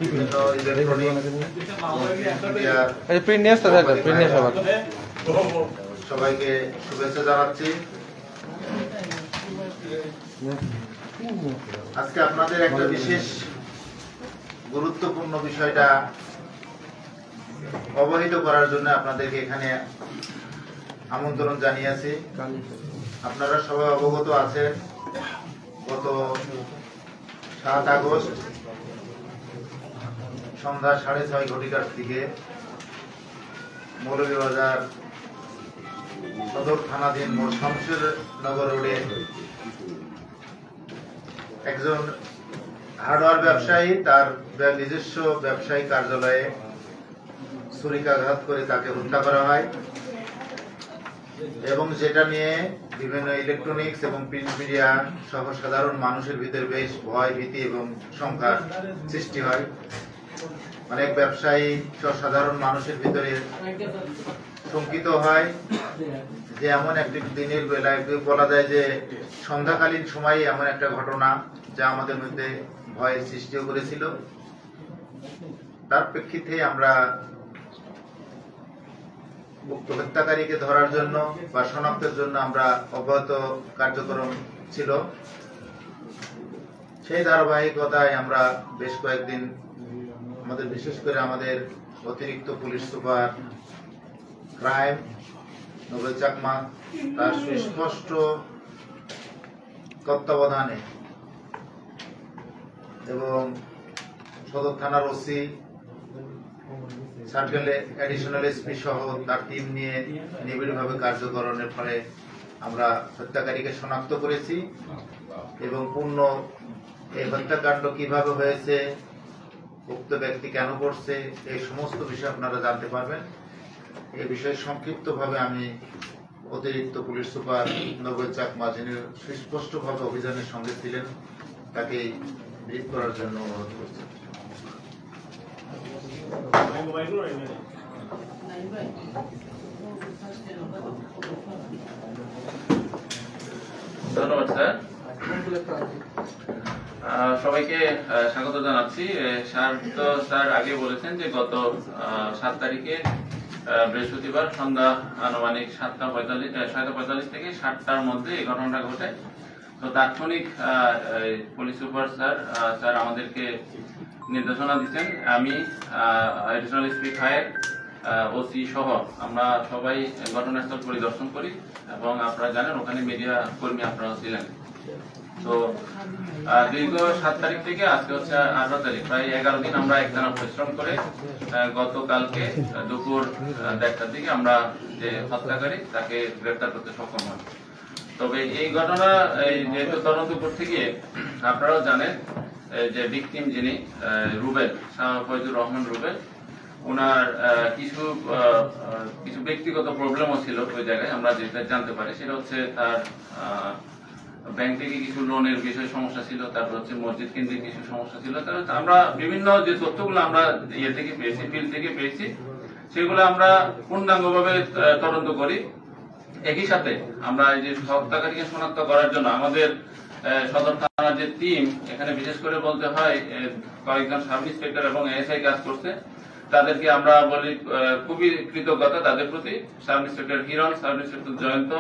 বিভিন্ন ইলেকট্রনিক সবাইকে শুভেচ্ছা জানাচ্ছি। আজকে আপনাদের একটা বিশেষ গুরুত্বপূর্ণ বিষয়টা অবহিত করার জন্য আপনাদেরকে এখানে আমন্ত্রণ জানিয়েছি। আপনারা সবাই অবগত আছেন, গত 7 আগস্ট সন্ধ্যা 6:30 ঘটিকার দিকে মৌলভীবাজার সদর থানাধীন মোড় শামশেরনগর রোডে একজন হার্ডওয়্যার ব্যবসায়ী তার নিজস্ব ব্যবসায়ী কার্যালয়ে ছুরিকাঘাত করে তাকে হত্যা করা হয় এবং যেটা নিয়ে বিভিন্ন ইলেকট্রনিক্স এবং প্রিন্ট মিডিয়া সহ সাধারণ মানুষের ভিতরে বেশ ভয়, ভীতি এবং শঙ্কার সৃষ্টি হয়। অনেক ব্যবসায়ী সহ সাধারণ মানুষের ভিতরে শঙ্কিত হয় যে এমন একটি দিনের বেলায় বলা যায় যে সন্ধ্যাকালীন সময়ে এমন একটা ঘটনা যা আমাদের মধ্যে ভয়ের সৃষ্টিও করেছিল। তার প্রেক্ষিতে আমরা উক্ত হত্যাকারীকে ধরার জন্য বা শনাক্তের জন্য আমরা অব্যাহত কার্যক্রম ছিল। সেই ধারাবাহিকতায় আমরা বেশ কয়েকদিন বিশেষ করে আমাদের অতিরিক্ত police super crime Nobel Chakma তার সুস্পষ্ট তত্ত্বাবধানে এবং সদর থানার ওসি, সার্কেল অ্যাডিশনাল এসপি সহ তার টিম নিয়ে নিবিড়ভাবে কার্যকরণের ফলে আমরা হত্যাকারীকে শনাক্ত করেছি এবং পূর্ণ এই হত্যাকাণ্ড কিভাবে হয়েছে, উক্ত ব্যক্তি কেন করছে, এই সমস্ত বিষয় আপনারা জানতে পারবেন। এই বিষয়ে সংক্ষিপ্তভাবে আমি অতিরিক্ত পুলিশ সুপার নোবেল চাকমা, যিনি সুস্পষ্টভাবে অভিযানের সঙ্গে ছিলেন, তাকে ব্রিফ করার জন্য অনুরোধ করছি। ধন্যবাদ স্যার। সবাইকে স্বাগত জানাচ্ছি। স্যার আগে বলেছেন যে গত 7 তারিখে বৃহস্পতিবার সন্ধ্যা আনুমানিক 7:45 থেকে 7টার মধ্যে এই ঘটনাটা ঘটে। তো তাৎক্ষণিক পুলিশ সুপার স্যার আমাদেরকে নির্দেশনা দিচ্ছেন। আমি অ্যাডিশনাল এসপি খায়ের, ওসি সহ আমরা সবাই ঘটনাস্থল পরিদর্শন করি এবং আপনারা জানেন ওখানে মিডিয়া কর্মী আপনারা ছিলেন। তো দীর্ঘ 7 তারিখ থেকে আজকে হচ্ছে 18 তারিখ, প্রায় 11 দিন আমরা একটানা পরিশ্রম করে গতকালকে দুপুর 1টার দিকে আমরা যে হত্যাকারী তাকে গ্রেফতার করতে সক্ষম হই। তবে এই ঘটনা যেহেতু তদন্ত করতে গিয়ে আপনারাও জানেন যে ভিকটিম যিনি রুবেল, শাহ ফয়জুর রহমান রুবেল, ওনার কিছু ব্যক্তিগত প্রবলেমও ছিল ওই জায়গায়। আমরা যেটা জানতে পারি সেটা হচ্ছে তার ব্যাংক থেকে কিছু লোনের বিষয়ে সমস্যা ছিল, তারপর হচ্ছে মসজিদ কেন্দ্রিক কিছু সমস্যা ছিল। আমরা বিভিন্ন যে তথ্যগুলো আমরা থেকে পেয়েছি, ফিল্ড থেকে পেয়েছি, সেগুলো আমরা পূর্ণাঙ্গভাবে তদন্ত করি। একই সাথে আমরা এই যে হত্যাকারীকে শনাক্ত করার জন্য আমাদের সদর থানার যে টিম, এখানে বিশেষ করে বলতে হয় কয়েকজন সাব ইন্সপেক্টর এবং এএসআই কাজ করছে, তাদেরকে আমরা বলি খুবই কৃতজ্ঞতা তাদের প্রতি। Sub inspector Hiran, sub inspector Jayanta,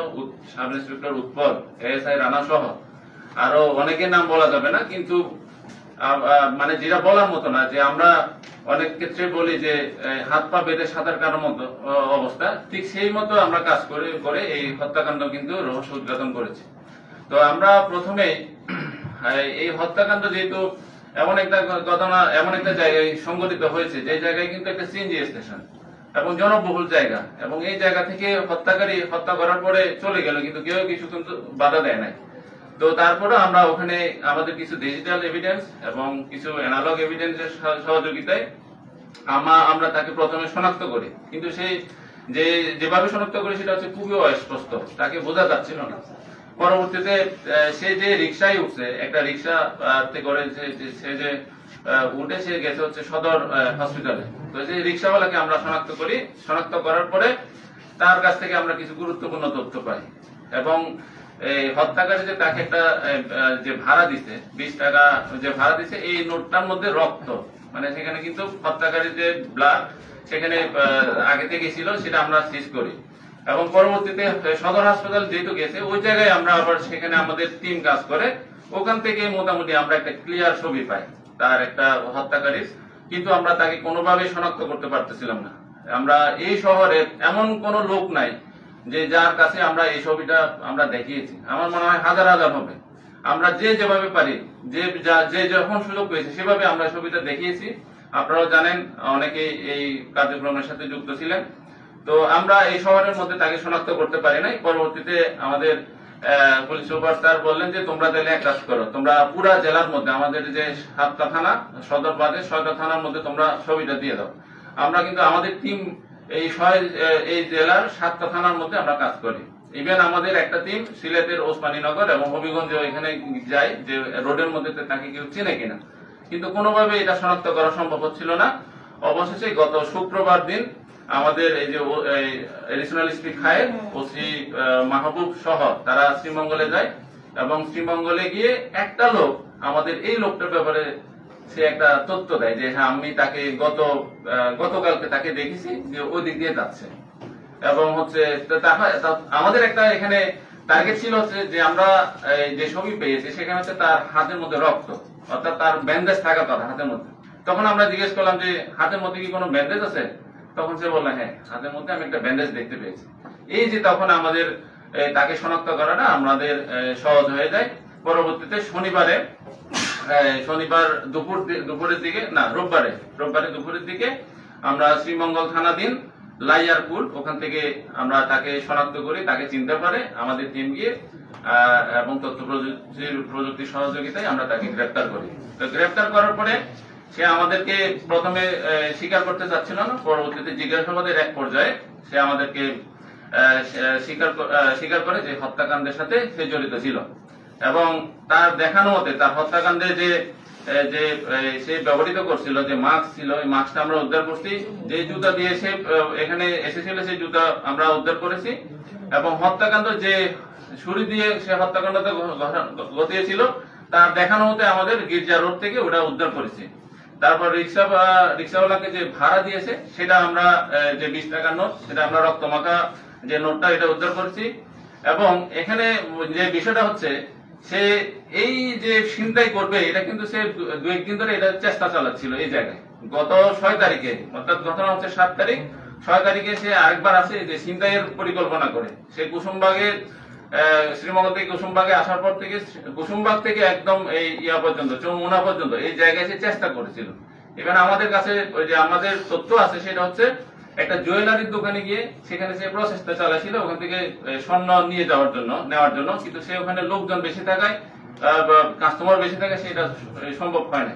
sub inspector Utpal, ASI Rana সহ আরো অনেকের নাম বলা যাবে না, কিন্তু মানে যেটা বলার মতো না, যে আমরা অনেক ক্ষেত্রে বলি যে হাত পা বেঁধে সাঁতার কাটার মতো অবস্থা, ঠিক সেই মতো আমরা কাজ করে এই হত্যাকাণ্ড কিন্তু রহস্য উদ্ঘাটন করেছি। তো আমরা প্রথমে এই হত্যাকাণ্ড যেহেতু এমন একটা জায়গায় সংঘটিত হয়েছে, যে জায়গায় কিন্তু একটা সিএনজি স্টেশন এবং জনবহুল জায়গা, এবং এই জায়গা থেকে হত্যাকারী হত্যা করার পরে চলে গেল, কিন্তু কেউ কিছু কিন্তু বাধা দেয় নাই। তো তারপরে আমরা ওখানে আমাদের কিছু ডিজিটাল এভিডেন্স এবং কিছু অ্যানালগ এভিডেন্সের সহযোগিতায় আমরা তাকে প্রথমে শনাক্ত করি, কিন্তু সেই যেভাবে শনাক্ত করি সেটা হচ্ছে খুবই অস্পষ্ট, তাকে বোঝা যাচ্ছিল না। পরবর্তীতে সে যে রিক্সায় উঠছে, একটা রিক্সা করে সে যে উঠে সে গেছে হচ্ছে সদর হসপিটালে। তো সেই রিক্সাওয়ালাকে আমরা শনাক্ত করি। শনাক্ত করার পরে তার কাছ থেকে আমরা কিছু গুরুত্বপূর্ণ তথ্য পাই এবং এই হত্যাকারী যে তাকে একটা যে ভাড়া দিছে, 20 টাকা যে ভাড়া দিছে, এই নোটটার মধ্যে রক্ত মানে সেখানে কিন্তু হত্যাকারীর যে ব্লাড সেখানে আগে থেকে ছিল, সেটা আমরা সিজ করি। এবং পরবর্তীতে সদর হাসপাতাল যেহেতু গেছে, ওই জায়গায় আমরা আবার সেখানে আমাদের টিম কাজ করে, ওখান থেকে মোটামুটি আমরা একটা ক্লিয়ার ছবি পাই তার একটা হত্যাকারী, কিন্তু আমরা তাকে কোনোভাবে শনাক্ত করতে পারতেছিলাম না। আমরা এই শহরে এমন কোন লোক নাই যে যার কাছে আমরা এই ছবিটা আমরা দেখিয়েছি। আমার মনে হয় হাজার হাজার হবে। আমরা যে যেভাবে পারি, যে যখন সুযোগ পেয়েছি সেভাবে আমরা ছবিটা দেখিয়েছি। আপনারাও জানেন, অনেকে এই কার্যক্রমের সাথে যুক্ত ছিলেন। তো আমরা এই শহরের মধ্যে তাকে শনাক্ত করতে পারি নাই। পরবর্তীতে আমাদের পুলিশ সুপার স্যার বললেন যে তোমরা তাহলে এক কাজ করো, তোমরা পুরা জেলার মধ্যে আমাদের যে 7টা থানা, সদর বাদে 6টা থানার মধ্যে তোমরা ছবিটা দিয়ে দাও। আমরা কিন্তু আমাদের টিম এই জেলার 7টা থানার মধ্যে আমরা কাজ করি। ইভেন আমাদের একটা টিম সিলেটের ওসমানীনগর এবং হবিগঞ্জে এখানে যায় যে রোডের মধ্যে তাকে কেউ চেনে কিনা, কিন্তু কোনোভাবে এটা শনাক্ত করা সম্ভব হচ্ছিল না। অবশেষে গত শুক্রবার দিন আমাদের এই যে এডিশনাল এসপি খায়ের, ওসি মাহবুব সহ তারা শ্রীমঙ্গলে যায় এবং শ্রীমঙ্গলে গিয়ে একটা লোক আমাদের এই লোকটার ব্যাপারে সে একটা তথ্য দেয় যে হ্যাঁ আমি তাকে গতকালকে তাকে দেখেছি যে ওই দিক দিয়ে যাচ্ছে। এবং হচ্ছে আমাদের একটা এখানে টার্গেট ছিল হচ্ছে যে আমরা যে ছবি পেয়েছি সেখানে হচ্ছে তার হাতের মধ্যে রক্ত, অর্থাৎ তার ব্যান্ডেজ থাকার কথা হাতের মধ্যে। তখন আমরা জিজ্ঞেস করলাম যে হাতের মধ্যে কি কোনো ব্যান্ডেজ আছে? তখন সে বললো হ্যাঁ হাতের মধ্যে আমি একটা ব্যান্ডেজ দেখতে পেয়েছি। এই যে তখন আমাদের তাকে শনাক্ত করাটা আমাদের সহজ হয়ে যায়। পরবর্তীতে শনিবার দুপুরের দিকে, না রোববারে দুপুরের দিকে আমরা শ্রীমঙ্গল থানাধীন লাইয়ারপুর, ওখান থেকে আমরা তাকে শনাক্ত করি, তাকে চিনতে পারে আমাদের টিম গিয়ে এবং তথ্য প্রযুক্তির সহযোগিতায় আমরা তাকে গ্রেপ্তার করি। তো গ্রেপ্তার করার পরে সে আমাদেরকে প্রথমে স্বীকার করতে চাচ্ছিল না। পরবর্তীতে জিজ্ঞাসাবাদের এক পর্যায়ে সে আমাদেরকে স্বীকার করে যে হত্যাকাণ্ডের সাথে সে জড়িত ছিল এবং তার দেখানো মতে তার হত্যাকাণ্ডে যে সে ব্যবহৃত করছিল যে মাস্ক ছিল, ওই মাস্কটা আমরা উদ্ধার করছি। যে জুতা দিয়ে সে এখানে এসেছিল সেই জুতা আমরা উদ্ধার করেছি এবং হত্যাকাণ্ড যে ছুরি দিয়ে সে হত্যাকাণ্ডটা ঘটিয়েছিল তার দেখানো মতে আমাদের গির্জা রোড থেকে ওটা উদ্ধার করেছি। তারপর রিক্সাওয়ালাকে যে ভাড়া দিয়েছে সেটা আমরা যে 20 টাকার নোট, সেটা আমরা রক্তমাখা যে নোটটা এটা উদ্ধার করেছি। এবং এখানে যে বিষয়টা হচ্ছে সে এই যে ছিনতাই করবে এটা কিন্তু সে 2-1 দিন ধরে এটা চেষ্টা চালাচ্ছিল এই জায়গায়। গত 6 তারিখে, অর্থাৎ ঘটনা হচ্ছে 7 তারিখ, 6 তারিখে সে আরেকবার আসে যে ছিনতাইয়ের পরিকল্পনা করে। সে কুসুমবাগের শ্রীমঙ্গল থেকে কুসুমবাগে আসার পর থেকে কুসুমবাগ থেকে একদম এই পর্যন্ত চৌমুনা পর্যন্ত এই জায়গায় সে চেষ্টা করেছিল। ইভেন আমাদের কাছে ওই যে আমাদের তথ্য আছে সেটা হচ্ছে একটা জুয়েলারির দোকানে গিয়ে সেখানে সে প্রচেষ্টা চালাচ্ছিল ওখান থেকে স্বর্ণ নেওয়ার জন্য, কিন্তু সে ওখানে লোকজন বেশি থাকায় কাস্টমার বেশি থাকায় সেটা সম্ভব হয় না।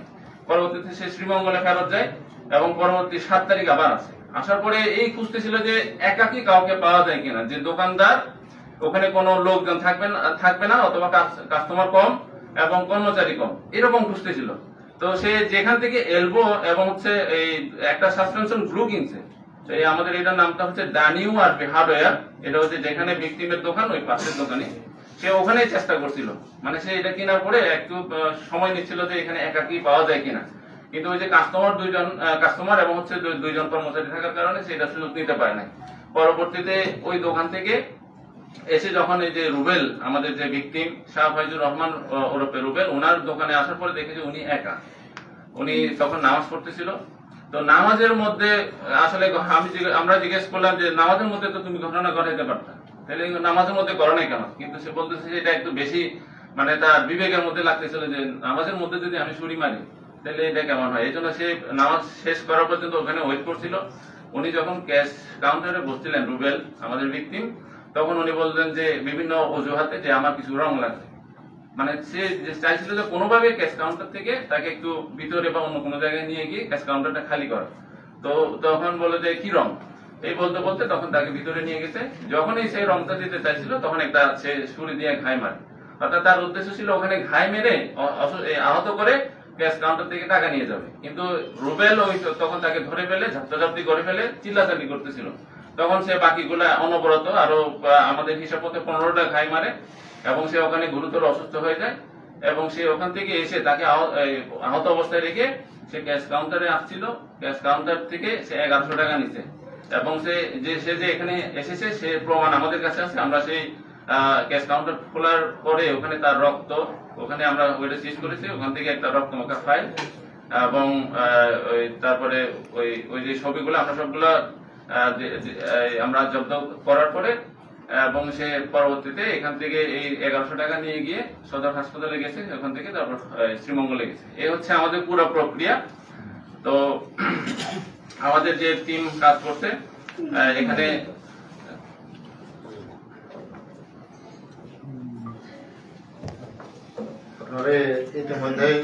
পরবর্তীতে সে শ্রীমঙ্গলে ফেরত যায় এবং পরবর্তী 7 তারিখ আবার আসে। আসার পরে এই খুঁজতেছিল যে একাকি কাউকে পাওয়া যায় কিনা, যে দোকানদার ওখানে কোনো লোকজন থাকবে না অথবা কাস্টমার কম এবং কর্মচারী কম, এরকম খুঁজতেছিল। তো সে যেখান থেকে এলবো এবং হচ্ছে এই একটা সাসপেনশন গ্লু কিনছে, এই আমাদের এটার নামটা হচ্ছে দানিউ আর হার্ডওয়্যার, এটা হচ্ছে যেখানে ভিকটিমের দোকান ওই পাশের দোকানে সে ওখানেই চেষ্টা করছিল। মানে সে এটা কেনার পরে একটু সময় নিচ্ছিল যে এখানে একাকি পাওয়া যায় কিনা, কিন্তু ওই যে কাস্টমার এবং হচ্ছে 2 জন কর্মচারী থাকার কারণে সেটা সুযোগ নিতে পারে নাই। পরবর্তীতে ওই দোকান থেকে এসে যখন এই যে রুবেল, আমাদের যে ভিকটিম শাহ ফাইজুর রহমান ওরফে রুবেল, ওনার দোকানে আসার পরে দেখে যে উনি একা, উনি তখন নামাজ পড়তেছিল। তো নামাজের মধ্যে আসলে আমরা জিজ্ঞেস করলাম যে নামাজের মধ্যে তো তুমি ঘটনা ঘটাইতে পারতা, তাহলে নামাজের মধ্যে করো নাই কেন? কিন্তু সে বলতেছে যে এটা একটু বেশি, মানে তার বিবেকের মধ্যে লাগতেছিল যে নামাজের মধ্যে যদি আমি ছুরি মারি তাহলে এটা কেমন হয়। এই জন্য সে নামাজ শেষ করার পর্যন্ত ওখানে ওয়েট করছিল। উনি যখন ক্যাশ কাউন্টারে বসছিলেন রুবেল আমাদের ভিকটিম, তখন উনি বললেন যে বিভিন্ন অজুহাতে যে আমার কিছু রং লাগবে, মানে সে চাইছিল যে কোনোভাবে ক্যাশ কাউন্টার থেকে তাকে একটু ভিতরে বা অন্য কোনো জায়গায় নিয়ে গিয়ে ক্যাশ কাউন্টারটা খালি করা। তো তখন বলে যে কি রং, এই বলতে বলতে তখন তাকে ভিতরে নিয়ে গেছে। যখনই সেই রংটা দিতে চাইছিল তখন একটা সে ছুরি দিয়ে ঘাই মারে, অর্থাৎ তার উদ্দেশ্য ছিল ওখানে ঘাই মেরে আহত করে ক্যাশ কাউন্টার থেকে টাকা নিয়ে যাবে। কিন্তু রুবেল ওই তখন তাকে ধরে ফেলে ঝাপটাঝাপটি করে ফেলে চিল্লাচাল্লি করতেছিল। তখন সে বাকিগুলা অনবরত আরো আমাদের হিসাব মতো 15টা ঘাই মারে এবং সে ওখানে গুরুতর অসুস্থ হয়ে যায় এবং সে ওখান থেকে এসে তাকে আহত অবস্থায় রেখে সে ক্যাশ কাউন্টারে আসছিল, ক্যাশ কাউন্টার থেকে সে 1100 টাকা নিছে এবং সে যে এখানে এসেছে সে প্রমাণ আমাদের কাছে আছে। আমরা সেই ক্যাশ কাউন্টার খোলার পরে ওখানে তার রক্ত, ওখানে আমরা ওইটা সিজ করেছি, ওখান থেকে একটা রক্তমাখা ফাইল এবং তারপরে ওই যে ছবিগুলো আমরা সবগুলো আমরা জব্দ করার পরে এবং সে পরবর্তীতে এখান থেকে এই 1100 টাকা নিয়ে গিয়ে সদর হাসপাতালে গেছে, ওখান থেকে তারপর শ্রীমঙ্গলে গেছে। এই হচ্ছে আমাদের পুরো প্রক্রিয়া। তো আমাদের যে টিম কাজ করছে এখানে আপনারা ইতিমধ্যেই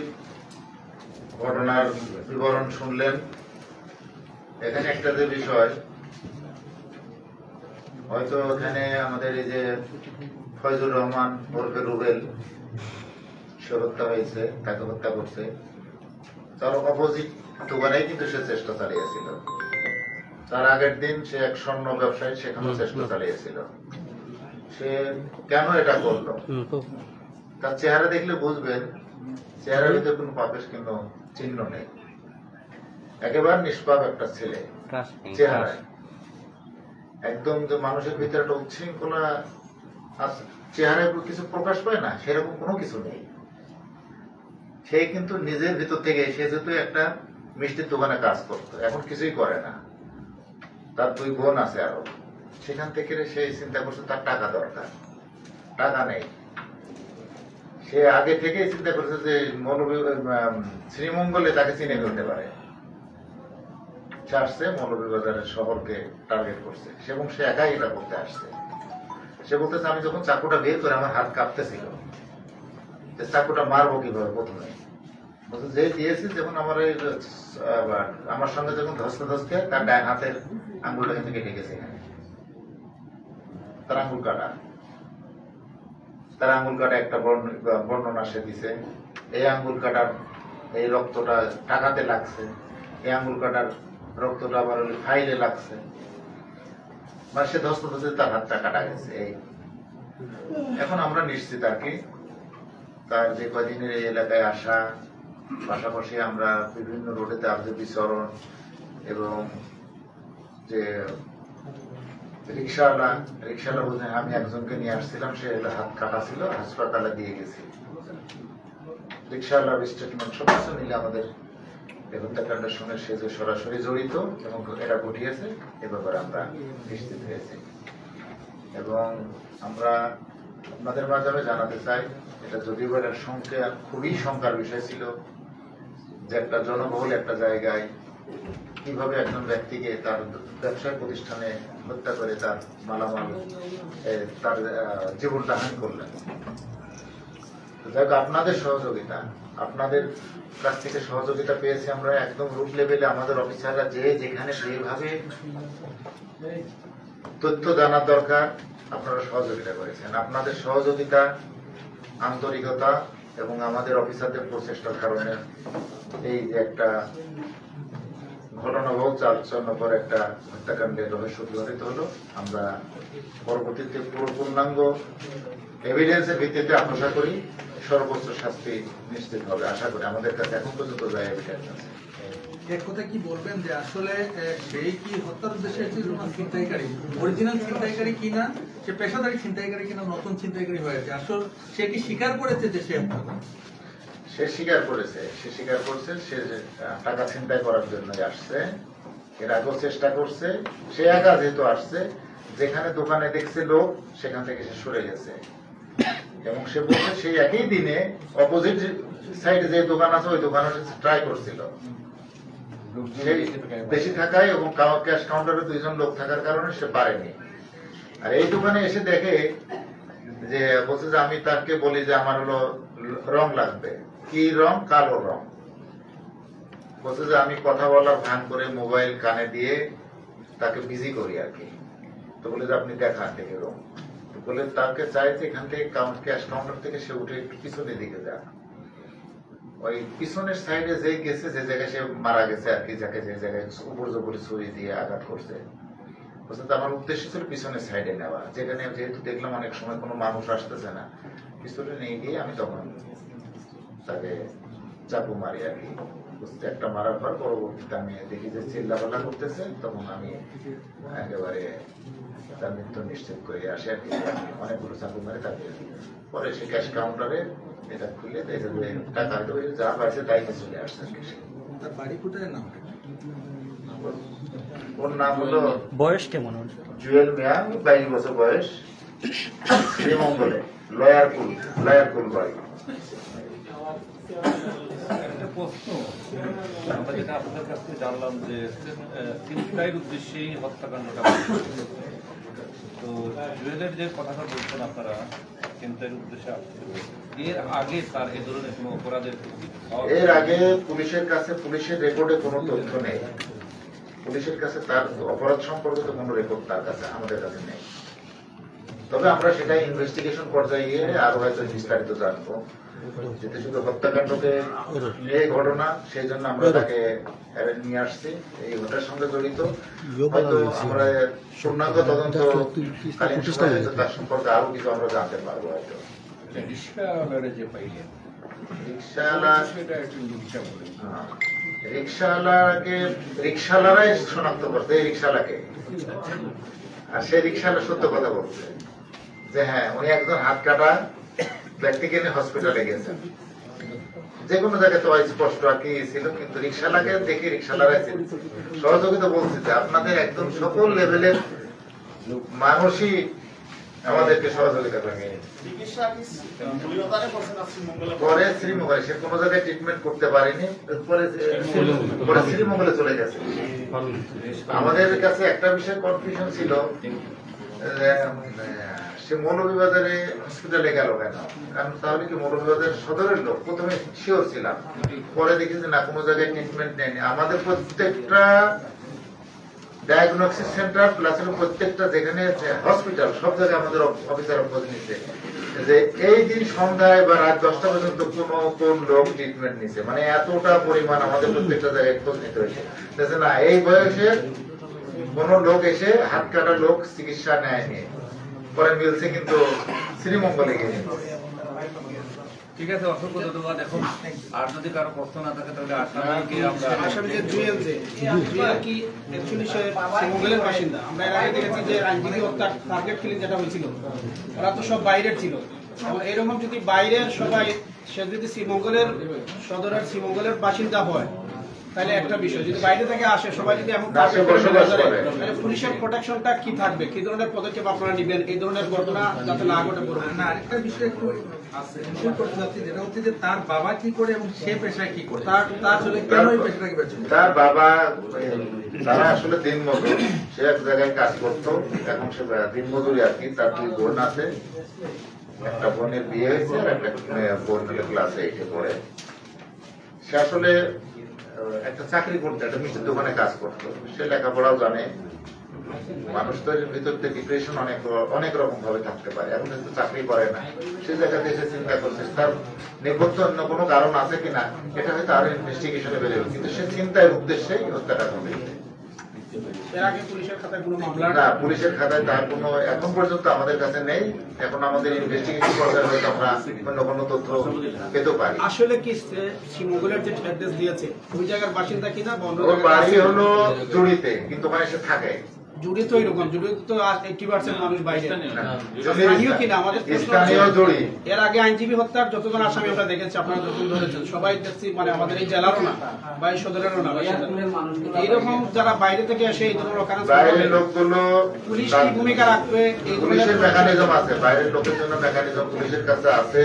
ঘটনার বিবরণ শুনলেন। এখানে একটা যে বিষয়, হয়তো এখানে আমাদের এই যে ফয়জুর রহমান ওরফে রুবেল সে হত্যা হয়েছে, তাকে হত্যা করছে, তার অপোজিট দোকানেই কিন্তু সে চেষ্টা চালিয়েছিল। তার আগের দিন সে এক স্বর্ণ ব্যবসায়ী, সেখানেও চেষ্টা চালিয়েছিল। সে কেন এটা করলো? তার চেহারা দেখলে বুঝবেন চেহারার ভিতরে কোনো পাপের কিন্তু চিহ্ন নেই, একেবারে নিষ্পাপ একটা ছেলে চেহারায়। একদম যে মানুষের ভিতরে একটা উচ্ছৃঙ্খলা আছে, চেহারায় কিছু প্রকাশ পায় না, সেরকম কোনো কিছু নেই। সে কিন্তু নিজের ভিতর থেকে, সে যেহেতু একটা মিষ্টির দোকানে কাজ করতো, এখন কিছুই করে না, তার 2 বোন আছে আরো, সেখান থেকে সে চিন্তা করছে তার টাকা দরকার, টাকা নেই। সে আগে থেকেই চিন্তা করছে যে শ্রীমঙ্গলে তাকে চিনে ফেলতে পারে। সে আসছে মৌলভীবাজারের শহরকে টার্গেট করছে এবং সে একাই এটা করতে আসছে। সে বলতেছে আমি যখন চাকুটা বের করে আমার হাত কাঁপতেছিল, চাকুটা মারবো কিভাবে প্রথমে, বলছে যে দিয়েছি যখন আমার সঙ্গে যখন ধস্তে ধস্তে তার ডান হাতের আঙ্গুলটা কিন্তু কেটে গেছে, এখানে তার আঙ্গুল কাটা, তার আঙ্গুল কাটা একটা বর্ণনা সে দিছে। এই আঙ্গুল কাটার এই রক্তটা টাকাতে লাগছে, এই আঙ্গুল কাটার রক্তটা আবার ফাইলে লাগছে, মানে সে ধস্ত ধস্তে তার হাতটা কাটা গেছে। এই এখন আমরা নিশ্চিত আর কি তার যে কদিনের এই এলাকায় আসা, পাশাপাশি আমরা বিভিন্ন রোডে তার যে বিচরণ এবং যে রিক্সাওয়ালা বলতে আমি একজনকে নিয়ে আসছিলাম, সে হাত কাটা ছিল, হাসপাতালে দিয়ে গেছি। রিক্সাওয়ালার স্টেটমেন্ট সমস্ত মিলে আমাদের এই হত্যাকাণ্ডের সঙ্গে সে যে সরাসরি জড়িত এবং এটা ঘটিয়েছে এ ব্যাপারে আমরা নিশ্চিত হয়েছি। এবং আমরা আপনাদের মাধ্যমে জানাতে চাই, এটা যদিও এর সংখ্যা খুবই শঙ্কার বিষয় ছিল যে একটা জনবহুল একটা জায়গায় কিভাবে একজন ব্যক্তিকে তার ব্যবসায় প্রতিষ্ঠানে হত্যা করে তার মালামাল তার জীবনটা হানি করলেন। যাই হোক, আপনাদের সহযোগিতা, আপনাদের কাছ থেকে সহযোগিতা পেয়েছি আমরা। একদম রুট লেভেলে আমাদের অফিসাররা যে যেখানে যেভাবে তথ্য জানার দরকার আপনারা সহযোগিতা করেছেন। আপনাদের সহযোগিতা, আন্তরিকতা এবং আমাদের অফিসারদের প্রচেষ্টার কারণে এই যে একটা ঘটনাবহুল চাঞ্চল্যকর একটা হত্যাকাণ্ডের রহস্য উদ্ঘাটিত হলো। আমরা পরবর্তীতে পূর্ণাঙ্গ এভিডেন্সের ভিত্তিতে আশা করি সর্বোচ্চ শাস্তি নিশ্চিত হবে। আশা করি আমাদের কাছে এখন পর্যন্ত যা এভিডেন্স আছে। এক কথা কি বলবেন যে আসলে সেই কি হত্যার উদ্দেশ্যে ছিল না ছিনতাইকারী, অরিজিনাল ছিনতাইকারী কিনা, সে পেশাদারী ছিনতাইকারী কিনা নতুন ছিনতাইকারী হয়েছে? আসলে সে কি স্বীকার করেছে যে সে হত্যা করে? সে স্বীকার করেছে, সে স্বীকার করছে সে টাকা ছিনতাই করার জন্য আসছে, এর আগেও চেষ্টা করছে। সে একা যেহেতু আসছে, যেখানে দোকানে দেখছে লোক সেখান থেকে সে সরে গেছে এবং সে বলছে সেই একই দিনে অপোজিট সাইডে যে দোকান আছে ওই দোকানে ট্রাই করছিল। বেশি থাকায় এবং ক্যাশ কাউন্টারে 2 জন লোক থাকার কারণে সে পারেনি। আর এই দোকানে এসে দেখে যে বলছে যে আমি তাকে বলি যে আমার হলো রং লাগবে, কি রং? কালো রং। বলছে যে আমি কথা বলার ভান করে মোবাইল কানে দিয়ে তাকে বিজি করি আর কি। তো বলে যে আপনি দেখান দেখে রং। বলে তাকে চাইছে এখান থেকে ক্যাশ কাউন্টার থেকে সে উঠে একটু পিছনের দিকে যান। ওই পিছনের সাইডে যে গেছে, যে জায়গায় সে মারা গেছে আর কি, যাকে যে জায়গায় উপর জোপরে ছুরি দিয়ে আঘাত করছে, বলছে আমার উদ্দেশ্য ছিল পিছনের সাইডে নেওয়া, যেখানে যেহেতু দেখলাম অনেক সময় কোনো মানুষ আসতেছে না, পিছনে নিয়ে গিয়ে আমি তখন তাকে চাকু মারি আর কি। বুঝতে একটা মারার পর পরবর্তীতে আমি দেখি যে চিল্লাপাল্লা করতেছে, তখন আমি একেবারে তার মৃত্যু নিশ্চিত করে আসি আর কি। অনেকগুলো চাকু মারে তাকে পরে সে ক্যাশ কাউন্টারে এটা খুলে দেখে যে টাকা হয়তো যা পাইছে তাই নিয়ে চলে আসছে আর কি। তার বাড়ি কোথায় নাম? ওর নাম হলো বয়স কেমন ওর? জুয়েল মিয়া, 22 বছর বয়স, শ্রীমঙ্গলে লয়ারকুল বাড়ি। একটা প্রশ্ন, আমরা যেটা আপনাদের কাছ থেকে জানলাম যে ছিনতাইয়ের উদ্দেশ্যেই হত্যাকাণ্ডটা ঘটেছে। তো জুয়েলের যে কথাটা বলছেন আপনারা ছিনতাইয়ের উদ্দেশ্যে আসছে, এর আগে তার এই ধরনের কোনো অপরাধের এর আগে পুলিশের কাছে পুলিশের রেকর্ডে কোনো তথ্য নেই। পুলিশের কাছে তার অপরাধ সম্পর্কিত কোনো রেকর্ড তার কাছে আমাদের কাছে নেই। তবে আমরা সেটা ইনভেস্টিগেশন পর্যায়ে গিয়ে আরো হয়তো বিস্তারিত জানবো। যেটা শুধু হত্যাকাণ্ডকে নিয়ে ঘটনা, সেই জন্য আমরা তাকে নিয়ে আসছি। এই ঘটনার সঙ্গে জড়িত হয়তো আমরা পূর্ণাঙ্গ তদন্ত তার সম্পর্কে আরো কিছু আমরা জানতে পারবো হয়তো। যে পাইলেন রিক্সাওয়ালারাই শনাক্ত করছে এই রিক্সাওয়ালাকে, আর সে রিক্সাওয়ালা সত্য কথা বলছে যে হ্যাঁ উনি একজন হাত কাটা ব্যক্তিকে নিয়ে হসপিটালে গেছেন। যে কোনো জায়গায় তো স্পষ্ট আর কি ছিল, কিন্তু রিক্সাওয়ালাকে দেখে রিক্সাওয়ালারাই সহযোগিতা বলছে যে আপনাদের একদম সকল লেভেলের মানুষই আমাদেরকে সহযোগিতা করে। পরে শ্রীমঙ্গলে সে কোনো জায়গায় ট্রিটমেন্ট করতে পারেনি, পরে শ্রীমঙ্গলে চলে গেছে। আমাদের কাছে একটা বিষয় কনফিউশন ছিল, সে মৌলভীবাজারে হসপিটালে গেল কেন? কারণ তাহলে কি মৌলভীবাজার সদরের লোক? প্রথমে শিওর ছিলাম, পরে দেখি যে না, কোনো জায়গায় ট্রিটমেন্ট নেয়নি। আমাদের প্রত্যেকটা ডায়াগনস্টিক সেন্টার প্লাস প্রত্যেকটা যেখানে হসপিটাল সব জায়গায় আমাদের অফিসার খোঁজ নিচ্ছে যে এই দিন সন্ধ্যায় বা রাত 10টা পর্যন্ত কোন লোক ট্রিটমেন্ট নিচ্ছে, মানে এতটা পরিমাণ আমাদের প্রত্যেকটা জায়গায় খোঁজ নিতে হয়েছে। না এই বয়সে কোন লোক এসে হাত কাটা লোক চিকিৎসা নেয়নি, পরে মিলছে কিন্তু শ্রীমঙ্গলে গিয়ে। ঠিক আছে, অসংখ্য ধন্যবাদ। এখন আর যদি কারো প্রশ্ন না থাকে তাহলে আসামিকে আমরা জুয়েল কি অ্যাকচুয়ালি সে শ্রীমঙ্গলের বাসিন্দা। আমরা এর আগে দেখেছি যে আইনজীবী হত্যার টার্গেট কিলিং যেটা হয়েছিল, ওরা তো সব বাইরের ছিল। এরকম যদি বাইরের সবাই, সে যদি সদরের শ্রীমঙ্গলের বাসিন্দা হয় তাহলে একটা বিষয়, যদি বাইরে থেকে আসে সবাই যদি এমন তাহলে পুলিশের প্রোটেকশনটা কি থাকবে, কি ধরনের পদক্ষেপ আপনারা নেবেন এই ধরনের ঘটনা যাতে না ঘটে? না, আরেকটা বিষয় একটু করতে চাচ্ছি, যেটা হচ্ছে যে তার বাবা কি করে এবং সে পেশায় কি করে, তার আসলে কেন এই পেশাটাকে বেছে নিল? তার বাবা তারা আসলে দিনমজুর, সে এক জায়গায় কাজ করতো, এখন সে দিনমজুরি আর কি। তার 2 বোন আছে, একটা বোনের বিয়ে হয়েছে আর একটা বোন ক্লাস 8-এ পড়ে। সে আসলে একটা চাকরি করতো, একটা মিষ্টির দোকানে কাজ করতো। সে লেখাপড়াও জানে। মানুষ তো এর ভিতর থেকে ডিপ্রেশন অনেক রকম ভাবে থাকতে পারে, এখন কিন্তু চাকরি করে না। সে জায়গাতে এসে চিন্তা করছে তার নেপথ্য অন্য কোনো কারণ আছে কিনা, এটা হয়তো আরো ইনভেস্টিগেশনে বেরোবে, কিন্তু সে চিন্তার উদ্দেশ্যেই হত্যাটা হবে। এর আগে পুলিশের খাতায় কোনো মামলা? না, পুলিশের খাতায় তার কোনো এখন পর্যন্ত আমাদের কাছে নেই। এখন আমাদের ইনভেস্টিগেশন পর্যায়ে হয়তো আমরা অন্য কোনো তথ্য পেতে পারি। আসলে কি শ্রীমঙ্গলের যে অ্যাড্রেস দিয়েছে ওই জায়গার বাসিন্দা কিনা? ওর বাড়ি হলো জুড়িতে, কিন্তু ওখানে সে থাকে। জুড়ি তো এরকম, জুড়ি তো 80% মানুষ বাইরে। স্থানীয় কিনা? আমাদের স্থানীয় জুড়ি। এর আগে আইনজীবী হত্যার যতজন আসামি আমরা দেখেছি, আপনারা যতজন ধরেছেন সবাই দেখছি মানে আমাদের এই জেলারও না বা এই সদরেরও না। এইরকম যারা বাইরে থেকে এসে এই ধরনের বাইরের লোকগুলো, পুলিশ কি ভূমিকা রাখবে? পুলিশের মেকানিজম আছে, বাইরের লোকের জন্য মেকানিজম পুলিশের কাছে আছে,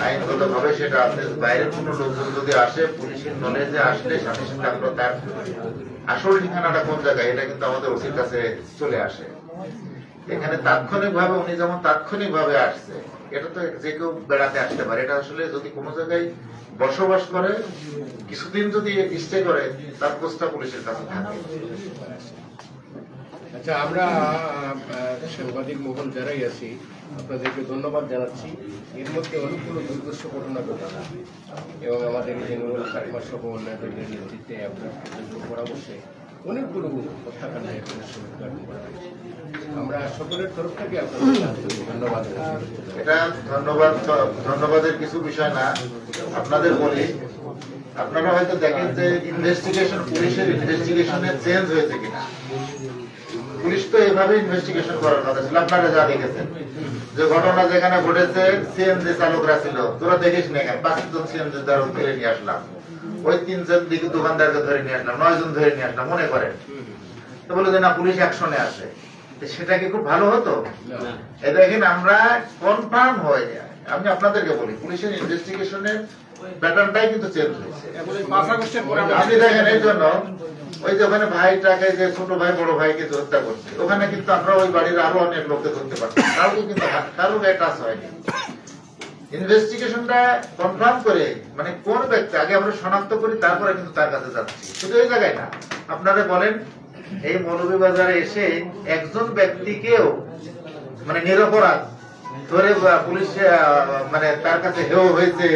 আইনগত ভাবে সেটা আছে। বাইরের কোন লোকজন যদি আসে, পুলিশের নলেজে আসলে সাথে সাথে আমরা তার আসল ঠিকানাটা কোন জায়গায় এটা কিন্তু আমাদের ওসির কাছে চলে আসে। এখানে তাৎক্ষণিক ভাবে উনি যেমন তাৎক্ষণিক ভাবে আসছে, এটা তো যে কেউ বেড়াতে আসতে পারে। এটা আসলে যদি কোনো জায়গায় বসবাস করে, কিছুদিন যদি স্টে করে, তার খোঁজটা পুলিশের কাছে থাকে। আচ্ছা, আমরা সাংবাদিক মহল যারাই আছি আপনাদেরকে ধন্যবাদ জানাচ্ছি। এর মধ্যে অনেকগুলো দুর্দর্শ ঘটনা ঘটেছে এবং আমাদের এই যে নুরুল কারিমা সহ অন্যান্যদের নেতৃত্বে আপনার পরামর্শে অনেকগুলো হত্যাকাণ্ডের উদ্ঘাটন করা হয়েছে। আমরা সকলের তরফ থেকে আপনাদের ধন্যবাদ জানাচ্ছি। এটা ধন্যবাদের কিছু বিষয় না, আপনাদের বলি আপনারা হয়তো দেখেন যে ইনভেস্টিগেশন, পুলিশের ইনভেস্টিগেশনের চেঞ্জ হয়েছে কিনা। পুলিশ তো এভাবে ইনভেস্টিগেশন করার কথা ছিল। আপনারা যা দেখেছেন যে ঘটনা যেখানে ঘটেছে, সিএনজি চালকরা ছিল, তোরা দেখিস না কেন, 5 জন সিএনজি চালক ধরে নিয়ে আসলাম, ওই 3 জন দিকে দোকানদারকে ধরে নিয়ে আসলাম, 9 জন ধরে নিয়ে আসলাম, মনে করেন। তো বলে যে না, পুলিশ অ্যাকশনে আসে, সেটা কি খুব ভালো হতো? এই দেখেন, আমরা কনফার্ম হয়ে যায়। আমি আপনাদেরকে বলি, পুলিশের ইনভেস্টিগেশনের প্যাটার্নটাই কিন্তু চেঞ্জ হয়েছে। এবং 5 আগস্টের পরে আমরা আপনি দেখেন, এই জন্য ওই যে ওখানে ভাইটাকে, যে ছোট ভাই বড় ভাইকে যে হত্যা করছে, ওখানে কিন্তু আমরা ওই বাড়ির আরো অনেক লোককে ধরতে পারছি, কাউকে কিন্তু কারো গায়ে টাচ হয়নি। ইনভেস্টিগেশনটা কনফার্ম করে, মানে কোন ব্যক্তি আগে আমরা শনাক্ত করি, তারপরে কিন্তু তার কাছে যাচ্ছি। শুধু এই জায়গায় না, আপনারা বলেন এই মৌলভীবাজারে এসে একজন ব্যক্তিকেও মানে নিরপরাধ ধরে পুলিশ মানে তার কাছে হেও হয়েছে,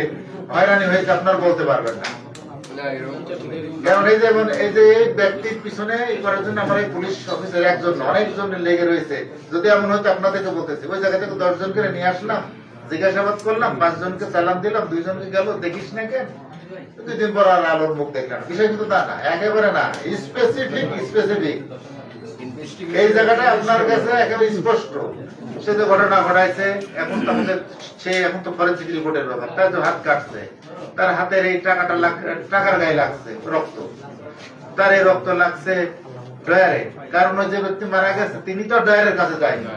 হয়রানি হয়েছে, আপনারা বলতে পারবেন না। কারণ এই যে এই ব্যক্তির পিছনে করার জন্য আমার এই পুলিশ অফিসার একজন অনেকজন লেগে রয়েছে। যদি এমন হয়তো আপনাদেরকে বলতেছি, ওই জায়গা থেকে 10 জনকে নিয়ে আসলাম, জিজ্ঞাসাবাদ করলাম, 5 জনকে চালান দিলাম, 2 জনকে গেল, দেখিস না কেন, 2 দিন পর আর আলোর মুখ দেখলাম। বিষয় কিন্তু তা না, একেবারে না, স্পেসিফিক এই জায়গাটা আপনার কাছে একেবারে স্পষ্ট। সে যে ঘটনা ঘটাইছে, এখন তো আমাদের এখন তো ফরেন্সিক রিপোর্টের ব্যাপার, তার যে হাত কাটছে, তার হাতের এই টাকার গায়ে লাগছে রক্ত, তার এই রক্ত লাগছে ড্রয়ারে। কারণ ওই যে ব্যক্তি মারা গেছে, তিনি তো ড্রয়ারের কাছে যায়নি।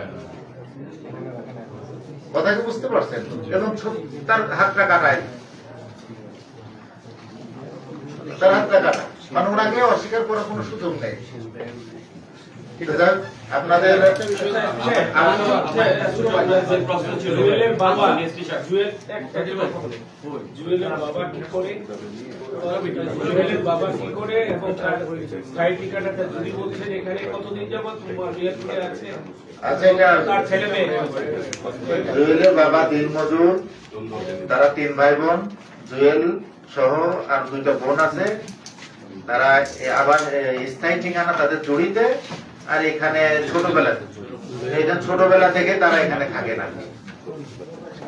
কথা কি বুঝতে পারছেন? এবং তার হাতটা কাটায়, তার হাতটা কাটা, মানে ওনাকে অস্বীকার করার কোনো সুযোগ নেই। আপনাদের জুয়েলের বাবা কি করে এবং তার ফ্লাইট টিকাটা যদি বলছেন এখানে কতদিন যাবত রিয়াদে আছে? আচ্ছা, এটা তার ছেলে মেয়ে জুয়েলের বাবা দিনমজুর, তারা 3 ভাই বোন, জুয়েল সহ আর 2টা বোন আছে। তারা আবার স্থায়ী ঠিকানা তাদের জড়িতে, আর এখানে ছোটবেলা থেকে তারা এখানে থাকে না।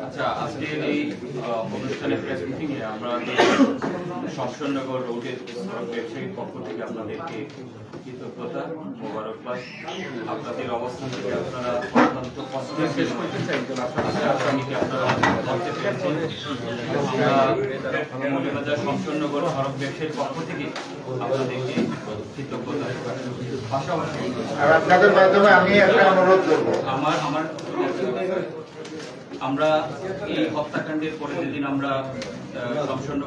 আচ্ছা, আজকের এই অনুষ্ঠানে প্রেস মিটিং এ আমরা শমশেরনগর রোডের ব্যবসায়ীর পক্ষ থেকে আপনাদেরকে কৃতজ্ঞতা, মোবারকবাদ। আপনাদের অবস্থান থেকে আপনারা অত্যন্ত মৌলভীবাজার শমশেরনগর সড়ক ব্যবসায়ীর পক্ষ থেকে আপনাদেরকে কৃতজ্ঞতা। পাশাপাশি আর আপনাদের মাধ্যমে আমি একটা অনুরোধ করবো, আমরা এই হত্যাকাণ্ডের পরে যেদিন আমরা শমশেরনগর